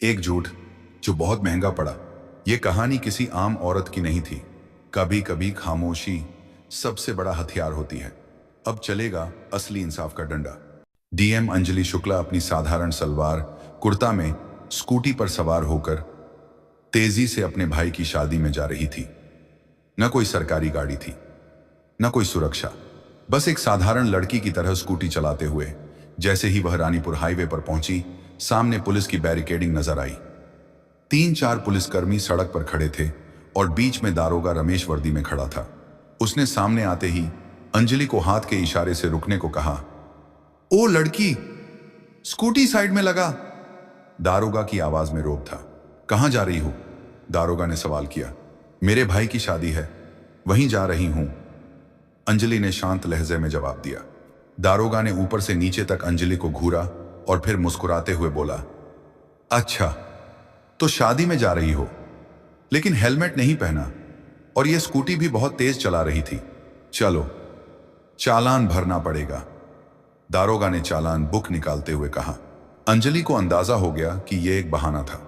एक झूठ जो बहुत महंगा पड़ा। यह कहानी किसी आम औरत की नहीं थी। कभी कभी खामोशी सबसे बड़ा हथियार होती है। अब चलेगा असली इंसाफ का डंडा। डीएम अंजलि शुक्ला अपनी साधारण सलवार कुर्ता में स्कूटी पर सवार होकर तेजी से अपने भाई की शादी में जा रही थी। न कोई सरकारी गाड़ी थी, न कोई सुरक्षा, बस एक साधारण लड़की की तरह स्कूटी चलाते हुए। जैसे ही वह रानीपुर हाईवे पर पहुंची, सामने पुलिस की बैरिकेडिंग नजर आई। 3-4 पुलिसकर्मी सड़क पर खड़े थे और बीच में दारोगा रमेश वर्दी में खड़ा था। उसने सामने आते ही अंजलि को हाथ के इशारे से रुकने को कहा। ओ लड़की, स्कूटी साइड में लगा। दारोगा की आवाज में रोब था। कहां जा रही हो? दारोगा ने सवाल किया। मेरे भाई की शादी है, वहीं जा रही हूं, अंजलि ने शांत लहजे में जवाब दिया। दारोगा ने ऊपर से नीचे तक अंजलि को घूरा और फिर मुस्कुराते हुए बोला, अच्छा तो शादी में जा रही हो, लेकिन हेलमेट नहीं पहना और यह स्कूटी भी बहुत तेज चला रही थी। चलो चालान भरना पड़ेगा। दारोगा ने चालान बुक निकालते हुए कहा। अंजलि को अंदाजा हो गया कि यह एक बहाना था।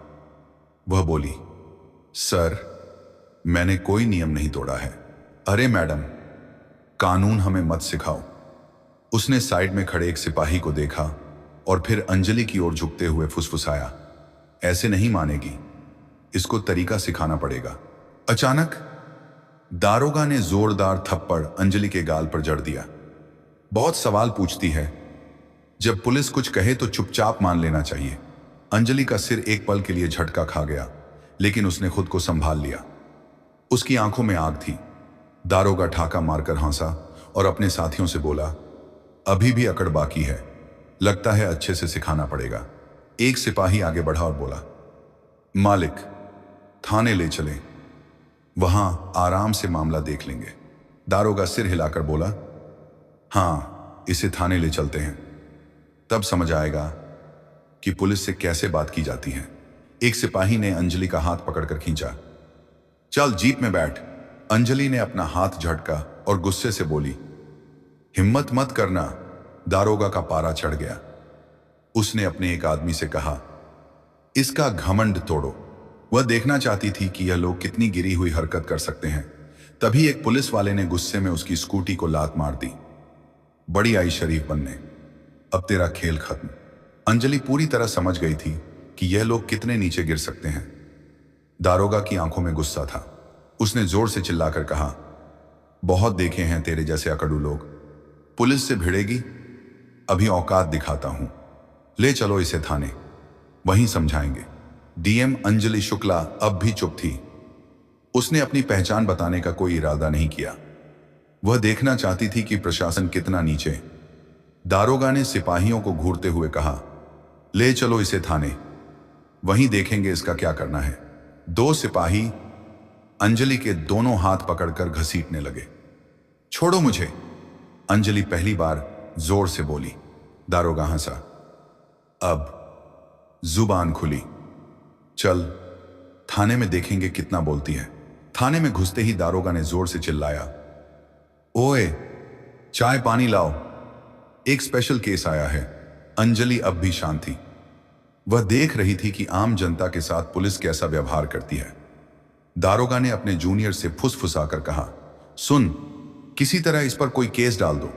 वह बोली, सर मैंने कोई नियम नहीं तोड़ा है। अरे मैडम, कानून हमें मत सिखाओ। उसने साइड में खड़े एक सिपाही को देखा और फिर अंजलि की ओर झुकते हुए फुसफुसाया, ऐसे नहीं मानेगी, इसको तरीका सिखाना पड़ेगा। अचानक दारोगा ने जोरदार थप्पड़ अंजलि के गाल पर जड़ दिया। बहुत सवाल पूछती है, जब पुलिस कुछ कहे तो चुपचाप मान लेना चाहिए। अंजलि का सिर एक पल के लिए झटका खा गया, लेकिन उसने खुद को संभाल लिया। उसकी आंखों में आग थी। दारोगा ठाका मारकर हंसा और अपने साथियों से बोला, अभी भी अकड़ बाकी है, लगता है अच्छे से सिखाना पड़ेगा। एक सिपाही आगे बढ़ा और बोला, मालिक थाने ले चलें, वहां आराम से मामला देख लेंगे। दारोगा सिर हिलाकर बोला, हां इसे थाने ले चलते हैं, तब समझ आएगा कि पुलिस से कैसे बात की जाती है। एक सिपाही ने अंजलि का हाथ पकड़कर खींचा। चल जीप में बैठ। अंजलि ने अपना हाथ झटका और गुस्से से बोली, हिम्मत मत करना। दारोगा का पारा चढ़ गया। उसने अपने एक आदमी से कहा, इसका घमंड तोड़ो। वह देखना चाहती थी कि यह लोग कितनी गिरी हुई हरकत कर सकते हैं। तभी एक पुलिस वाले ने गुस्से में उसकी स्कूटी को लात मार दी। बड़ी आई शरीफ बनने, अब तेरा खेल खत्म। अंजलि पूरी तरह समझ गई थी कि यह लोग कितने नीचे गिर सकते हैं। दारोगा की आंखों में गुस्सा था। उसने जोर से चिल्लाकर कहा, बहुत देखे हैं तेरे जैसे अकड़ू लोग, पुलिस से भिड़ेगी? अभी औकात दिखाता हूं, ले चलो इसे थाने, वहीं समझाएंगे। डीएम अंजलि शुक्ला अब भी चुप थी। उसने अपनी पहचान बताने का कोई इरादा नहीं किया। वह देखना चाहती थी कि प्रशासन कितना नीचे। दारोगा ने सिपाहियों को घूरते हुए कहा, ले चलो इसे थाने, वहीं देखेंगे इसका क्या करना है। 2 सिपाही अंजलि के दोनों हाथ पकड़कर घसीटने लगे। छोड़ो मुझे, अंजलि पहली बार जोर से बोली। दारोगा हंसा। अब जुबान खुली। चल थाने में देखेंगे कितना बोलती है। थाने में घुसते ही दारोगा ने जोर से चिल्लाया, ओए चाय पानी लाओ, एक स्पेशल केस आया है। अंजलि अब भी शांत थी। वह देख रही थी कि आम जनता के साथ पुलिस कैसा व्यवहार करती है। दारोगा ने अपने जूनियर से फुसफुसाकर कहा, सुन, किसी तरह इस पर कोई केस डाल दो।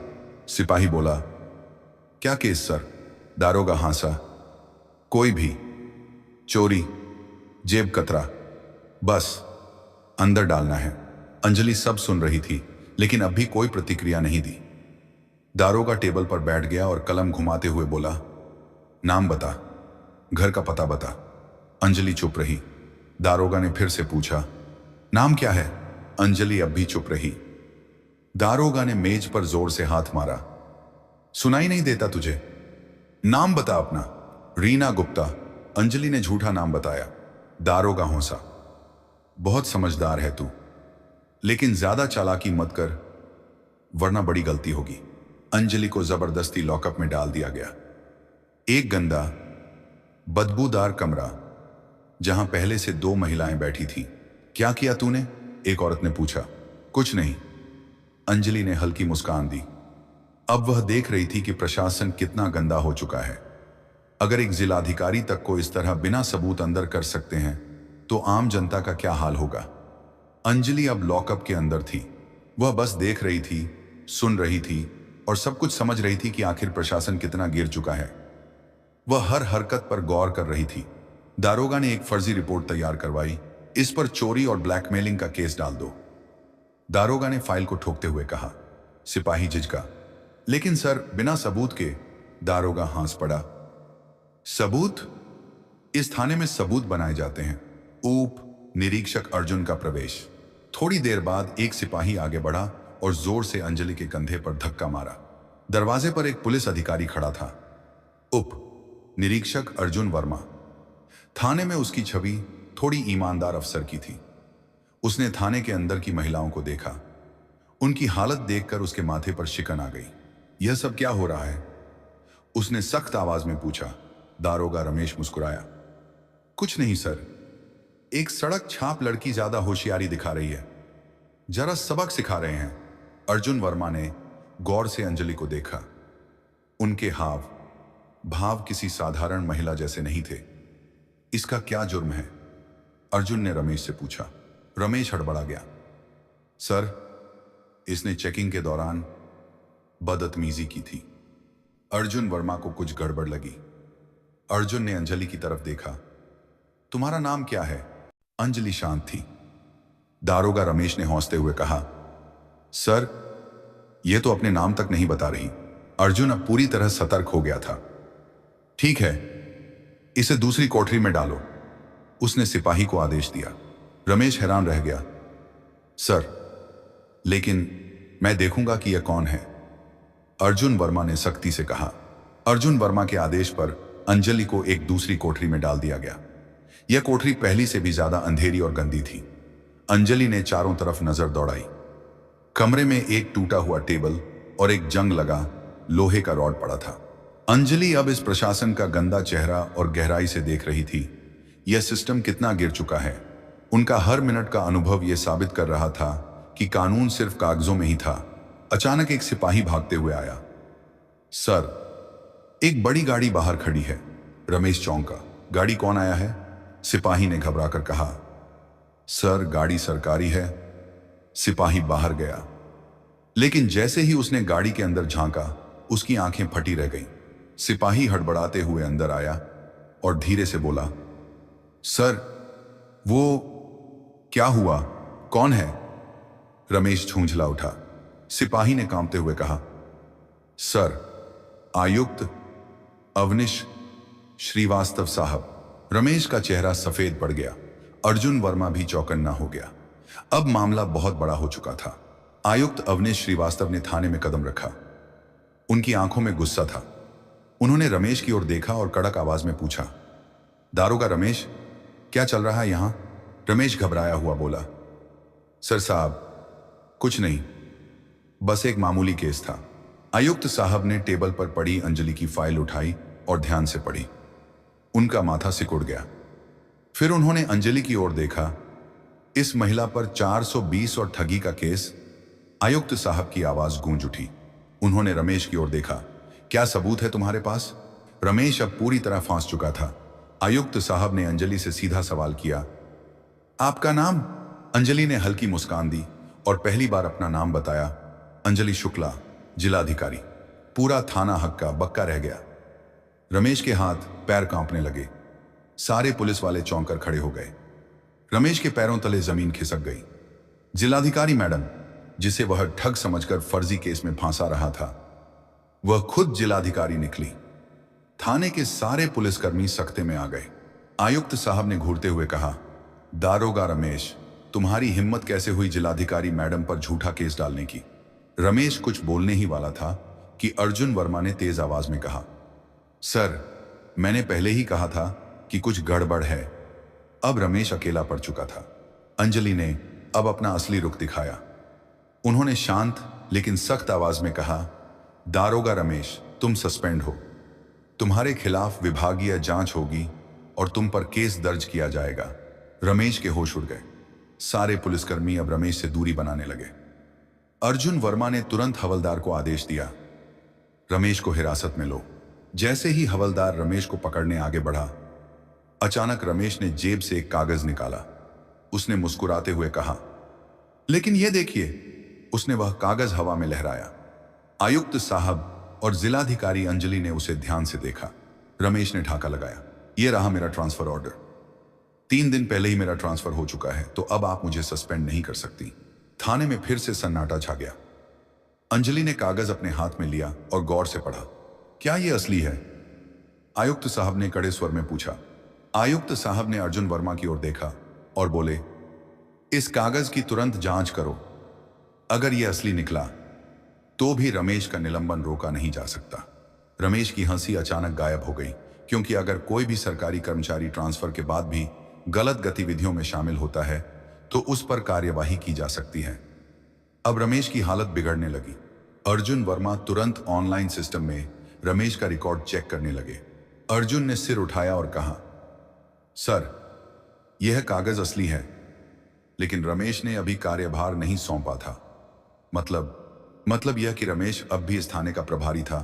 सिपाही बोला, क्या केस सर? दारोगा हंसा, कोई भी, चोरी, जेब कतरा, बस अंदर डालना है। अंजलि सब सुन रही थी, लेकिन अब भी कोई प्रतिक्रिया नहीं दी। दारोगा टेबल पर बैठ गया और कलम घुमाते हुए बोला, नाम बता, घर का पता बता। अंजलि चुप रही। दारोगा ने फिर से पूछा, नाम क्या है? अंजलि अब भी चुप रही। दारोगा ने मेज पर जोर से हाथ मारा, सुनाई नहीं देता तुझे? नाम बता अपना। रीना गुप्ता। अंजलि ने झूठा नाम बताया। दारोगा हंसा, बहुत समझदार है तू, लेकिन ज्यादा चालाकी मत कर वरना बड़ी गलती होगी। अंजलि को जबरदस्ती लॉकअप में डाल दिया गया। एक गंदा बदबूदार कमरा, जहां पहले से 2 महिलाएं बैठी थीं। क्या किया तूने? एक औरत ने पूछा। कुछ नहीं, अंजलि ने हल्की मुस्कान दी। अब वह देख रही थी कि प्रशासन कितना गंदा हो चुका है। अगर एक जिलाधिकारी तक को इस तरह बिना सबूत अंदर कर सकते हैं तो आम जनता का क्या हाल होगा। अंजलि अब लॉकअप के अंदर थी। वह बस देख रही थी, सुन रही थी और सब कुछ समझ रही थी कि आखिर प्रशासन कितना गिर चुका है। वह हर हरकत पर गौर कर रही थी। दारोगा ने एक फर्जी रिपोर्ट तैयार करवाई, इस पर चोरी और ब्लैकमेलिंग का केस डाल दो। दारोगा ने फाइल को ठोकते हुए कहा। सिपाही झिझका, लेकिन सर बिना सबूत के। दारोगा हंस पड़ा। सबूत? इस थाने में सबूत बनाए जाते हैं। उप निरीक्षक अर्जुन का प्रवेश। थोड़ी देर बाद एक सिपाही आगे बढ़ा और जोर से अंजलि के कंधे पर धक्का मारा। दरवाजे पर एक पुलिस अधिकारी खड़ा था, उप निरीक्षक अर्जुन वर्मा। थाने में उसकी छवि थोड़ी ईमानदार अफसर की थी। उसने थाने के अंदर की महिलाओं को देखा। उनकी हालत देखकर उसके माथे पर शिकन आ गई। यह सब क्या हो रहा है? उसने सख्त आवाज में पूछा। दारोगा रमेश मुस्कुराया। कुछ नहीं सर, एक सड़क छाप लड़की ज्यादा होशियारी दिखा रही है, जरा सबक सिखा रहे हैं। अर्जुन वर्मा ने गौर से अंजलि को देखा। उनके हाव भाव किसी साधारण महिला जैसे नहीं थे। इसका क्या जुर्म है? अर्जुन ने रमेश से पूछा। रमेश हड़बड़ा गया। सर, इसने चेकिंग के दौरान बदतमीजी की थी। अर्जुन वर्मा को कुछ गड़बड़ लगी। अर्जुन ने अंजलि की तरफ देखा। तुम्हारा नाम क्या है? अंजलि शांत थी। दारोगा रमेश ने हौंसते हुए कहा, सर यह तो अपने नाम तक नहीं बता रही। अर्जुन अब पूरी तरह सतर्क हो गया था। ठीक है, इसे दूसरी कोठरी में डालो, उसने सिपाही को आदेश दिया। रमेश हैरान रह गया। सर, लेकिन मैं देखूंगा कि यह कौन है, अर्जुन वर्मा ने सख्ती से कहा। अर्जुन वर्मा के आदेश पर अंजलि को एक दूसरी कोठरी में डाल दिया गया। यह कोठरी पहली से भी ज्यादा अंधेरी और गंदी थी। अंजलि ने चारों तरफ नजर दौड़ाई। कमरे में एक टूटा हुआ टेबल और एक जंग लगा लोहे का रॉड पड़ा था। अंजलि अब इस प्रशासन का गंदा चेहरा और गहराई से देख रही थी। यह सिस्टम कितना गिर चुका है। उनका हर मिनट का अनुभव यह साबित कर रहा था कि कानून सिर्फ कागजों में ही था। अचानक एक सिपाही भागते हुए आया। सर, एक बड़ी गाड़ी बाहर खड़ी है। रमेश चौंका। गाड़ी कौन आया है? सिपाही ने घबराकर कहा। सर, गाड़ी सरकारी है। सिपाही बाहर गया, लेकिन जैसे ही उसने गाड़ी के अंदर झांका उसकी आंखें फटी रह गईं। सिपाही हड़बड़ाते हुए अंदर आया और धीरे से बोला, सर, वो क्या हुआ? कौन है? रमेश झूंझला उठा। सिपाही ने कांपते हुए कहा, सर, आयुक्त अवनीश श्रीवास्तव साहब। रमेश का चेहरा सफेद पड़ गया। अर्जुन वर्मा भी चौकन्ना हो गया। अब मामला बहुत बड़ा हो चुका था। आयुक्त अवनीश श्रीवास्तव ने थाने में कदम रखा। उनकी आंखों में गुस्सा था। उन्होंने रमेश की ओर देखा और कड़क आवाज में पूछा, दारोगा रमेश, क्या चल रहा है यहां? रमेश घबराया हुआ बोला, सर साहब, कुछ नहीं, बस एक मामूली केस था। आयुक्त साहब ने टेबल पर पड़ी अंजलि की फाइल उठाई और ध्यान से पढ़ी। उनका माथा सिकुड़ गया। फिर उन्होंने अंजलि की ओर देखा। इस महिला पर 420 और ठगी का केस। आयुक्त साहब की आवाज गूंज उठी। उन्होंने रमेश की ओर देखा। क्या सबूत है तुम्हारे पास? रमेश अब पूरी तरह फांस चुका था। आयुक्त साहब ने अंजलि से सीधा सवाल किया, आपका नाम? अंजलि ने हल्की मुस्कान दी और पहली बार अपना नाम बताया। अंजलि शुक्ला, जिलाधिकारी। पूरा थाना हक्का बक्का रह गया। रमेश के हाथ पैर कांपने लगे। सारे पुलिस वाले चौंक कर खड़े हो गए। रमेश के पैरों तले जमीन खिसक गई। जिलाधिकारी मैडम, जिसे वह ठग समझकर फर्जी केस में फांसा रहा था, वह खुद जिलाधिकारी निकली। थाने के सारे पुलिसकर्मी सख्ते में आ गए। आयुक्त साहब ने घूरते हुए कहा, दारोगा रमेश, तुम्हारी हिम्मत कैसे हुई जिलाधिकारी मैडम पर झूठा केस डालने की? रमेश कुछ बोलने ही वाला था कि अर्जुन वर्मा ने तेज आवाज में कहा, सर, मैंने पहले ही कहा था कि कुछ गड़बड़ है। अब रमेश अकेला पड़ चुका था। अंजलि ने अब अपना असली रुख दिखाया। उन्होंने शांत लेकिन सख्त आवाज में कहा, दारोगा रमेश, तुम सस्पेंड हो। तुम्हारे खिलाफ विभागीय जांच होगी और तुम पर केस दर्ज किया जाएगा। रमेश के होश उड़ गए। सारे पुलिसकर्मी अब रमेश से दूरी बनाने लगे। अर्जुन वर्मा ने तुरंत हवलदार को आदेश दिया, रमेश को हिरासत में लो। जैसे ही हवलदार रमेश को पकड़ने आगे बढ़ा, अचानक रमेश ने जेब से एक कागज निकाला। उसने मुस्कुराते हुए कहा, लेकिन यह देखिए। उसने वह कागज हवा में लहराया। आयुक्त साहब और जिलाधिकारी अंजलि ने उसे ध्यान से देखा। रमेश ने ठाका लगाया, यह रहा मेरा ट्रांसफर ऑर्डर। 3 दिन पहले ही मेरा ट्रांसफर हो चुका है, तो अब आप मुझे सस्पेंड नहीं कर सकती। थाने में फिर से सन्नाटा छा गया। अंजलि ने कागज अपने हाथ में लिया और गौर से पढ़ा। क्या यह असली है? आयुक्त साहब ने कड़े स्वर में पूछा। आयुक्त साहब ने अर्जुन वर्मा की ओर देखा और बोले, इस कागज की तुरंत जांच करो। अगर यह असली निकला तो भी रमेश का निलंबन रोका नहीं जा सकता। रमेश की हंसी अचानक गायब हो गई, क्योंकि अगर कोई भी सरकारी कर्मचारी ट्रांसफर के बाद भी गलत गतिविधियों में शामिल होता है तो उस पर कार्यवाही की जा सकती है। अब रमेश की हालत बिगड़ने लगी। अर्जुन वर्मा तुरंत ऑनलाइन सिस्टम में रमेश का रिकॉर्ड चेक करने लगे। अर्जुन ने सिर उठाया और कहा, सर, यह कागज असली है, लेकिन रमेश ने अभी कार्यभार नहीं सौंपा था। मतलब यह कि रमेश अब भी इस थाने का प्रभारी था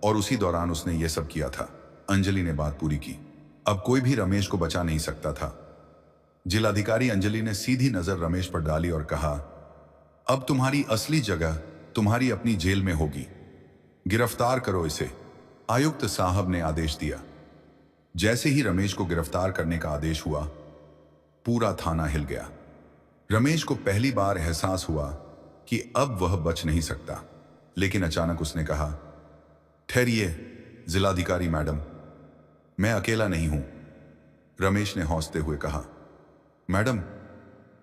और उसी दौरान उसने यह सब किया था। अंजलि ने बात पूरी की। अब कोई भी रमेश को बचा नहीं सकता था। जिलाधिकारी अंजलि ने सीधी नजर रमेश पर डाली और कहा, अब तुम्हारी असली जगह तुम्हारी अपनी जेल में होगी। गिरफ्तार करो इसे। आयुक्त साहब ने आदेश दिया। जैसे ही रमेश को गिरफ्तार करने का आदेश हुआ, पूरा थाना हिल गया। रमेश को पहली बार एहसास हुआ कि अब वह बच नहीं सकता, लेकिन अचानक उसने कहा, ठहरिए जिलाधिकारी मैडम, मैं अकेला नहीं हूं। रमेश ने हौंसते हुए कहा, मैडम,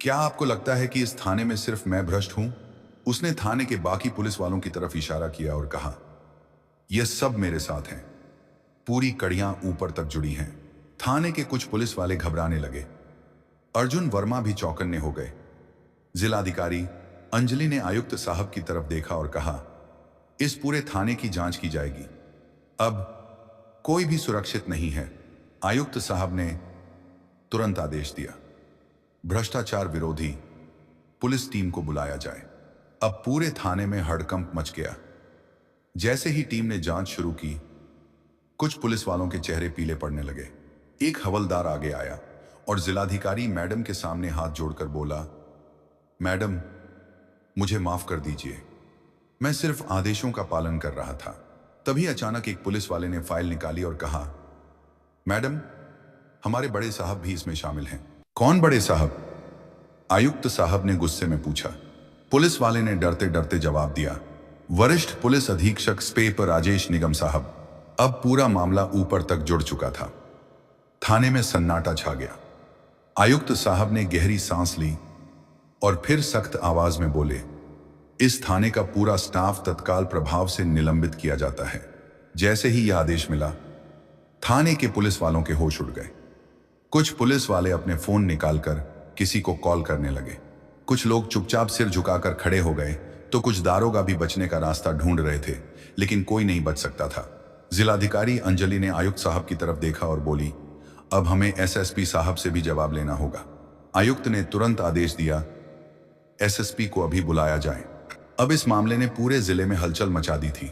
क्या आपको लगता है कि इस थाने में सिर्फ मैं भ्रष्ट हूं? उसने थाने के बाकी पुलिस वालों की तरफ इशारा किया और कहा, यह सब मेरे साथ हैं। पूरी कड़ियां ऊपर तक जुड़ी हैं। थाने के कुछ पुलिस वाले घबराने लगे। अर्जुन वर्मा भी चौकन्ने हो गए। जिलाधिकारी अंजलि ने आयुक्त साहब की तरफ देखा और कहा, इस पूरे थाने की जांच की जाएगी। अब कोई भी सुरक्षित नहीं है। आयुक्त साहब ने तुरंत आदेश दिया, भ्रष्टाचार विरोधी पुलिस टीम को बुलाया जाए। अब पूरे थाने में हड़कंप मच गया। जैसे ही टीम ने जांच शुरू की, कुछ पुलिस वालों के चेहरे पीले पड़ने लगे। एक हवलदार आगे आया और जिलाधिकारी मैडम के सामने हाथ जोड़कर बोला, मैडम, मुझे माफ कर दीजिए, मैं सिर्फ आदेशों का पालन कर रहा था। तभी अचानक एक पुलिस वाले ने फाइल निकाली और कहा, मैडम, हमारे बड़े साहब भी इसमें शामिल हैं। कौन बड़े साहब? आयुक्त साहब ने गुस्से में पूछा। पुलिस वाले ने डरते डरते जवाब दिया, वरिष्ठ पुलिस अधीक्षक स्पेप राजेश निगम साहब। अब पूरा मामला ऊपर तक जुड़ चुका था। थाने में सन्नाटा छा गया। आयुक्त साहब ने गहरी सांस ली और फिर सख्त आवाज में बोले, इस थाने का पूरा स्टाफ तत्काल प्रभाव से निलंबित किया जाता है। जैसे ही यह आदेश मिला, थाने के पुलिस वालों के होश उड़ गए। कुछ पुलिस वाले अपने फोन निकालकर किसी को कॉल करने लगे। कुछ लोग चुपचाप सिर झुकाकर खड़े हो गए, तो कुछ दारोगा भी बचने का रास्ता ढूंढ रहे थे, लेकिन कोई नहीं बच सकता था। जिलाधिकारी अंजलि ने आयुक्त साहब की तरफ देखा और बोली, अब हमें एसएसपी साहब से भी जवाब लेना होगा। आयुक्त ने तुरंत आदेश दिया, एसएसपी को अभी बुलाया जाए। अब इस मामले ने पूरे जिले में हलचल मचा दी थी।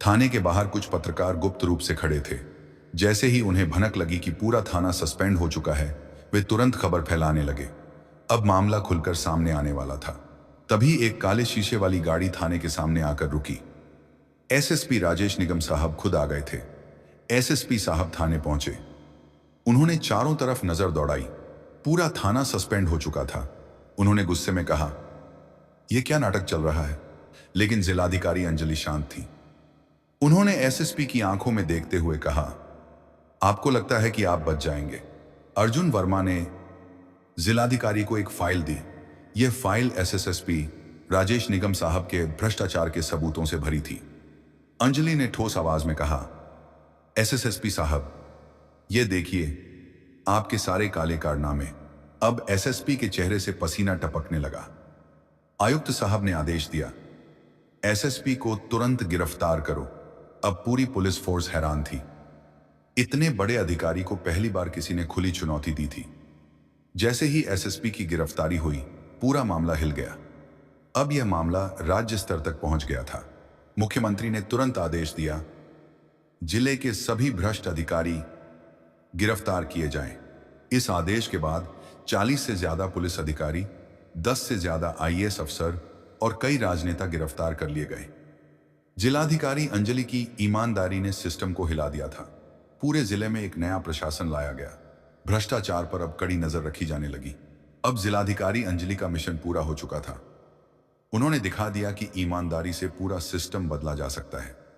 थाने के बाहर कुछ पत्रकार गुप्त रूप से खड़े थे। जैसे ही उन्हें भनक लगी कि पूरा थाना सस्पेंड हो चुका है, वे तुरंत खबर फैलाने लगे। अब मामला खुलकर सामने आने वाला था। तभी एक काले शीशे वाली गाड़ी थाने के सामने आकर रुकी। एसएसपी राजेश निगम साहब खुद आ गए थे। एसएसपी साहब थाने पहुंचे। उन्होंने चारों तरफ नजर दौड़ाई। पूरा थाना सस्पेंड हो चुका था। उन्होंने गुस्से में कहा, यह क्या नाटक चल रहा है? लेकिन जिलाधिकारी अंजलि शांत थी। उन्होंने एसएसपी की आंखों में देखते हुए कहा, आपको लगता है कि आप बच जाएंगे? अर्जुन वर्मा ने जिलाधिकारी को एक फाइल दी। यह फाइल एसएसपी राजेश निगम साहब के भ्रष्टाचार के सबूतों से भरी थी। अंजलि ने ठोस आवाज में कहा, एसएसपी साहब, यह देखिए, आपके सारे काले कारनामे। अब एसएसपी के चेहरे से पसीना टपकने लगा। आयुक्त साहब ने आदेश दिया, एसएसपी को तुरंत गिरफ्तार करो। अब पूरी पुलिस फोर्स हैरान थी। इतने बड़े अधिकारी को पहली बार किसी ने खुली चुनौती दी थी। जैसे ही एसएसपी की गिरफ्तारी हुई, पूरा मामला हिल गया। अब यह मामला राज्य स्तर तक पहुंच गया था। मुख्यमंत्री ने तुरंत आदेश दिया, जिले के सभी भ्रष्ट अधिकारी गिरफ्तार किए जाएं। इस आदेश के बाद 40 से ज्यादा पुलिस अधिकारी, 10 से ज्यादा आईएएस अफसर और कई राजनेता गिरफ्तार कर लिए गए। जिलाधिकारी अंजलि की ईमानदारी ने सिस्टम को हिला दिया था। पूरे जिले में एक नया प्रशासन लाया गया। भ्रष्टाचार पर अब कड़ी नजर रखी जाने लगी। अब जिलाधिकारी अंजलि का मिशन पूरा हो चुका था। उन्होंने दिखा दिया कि ईमानदारी से पूरा सिस्टम बदला जा सकता है।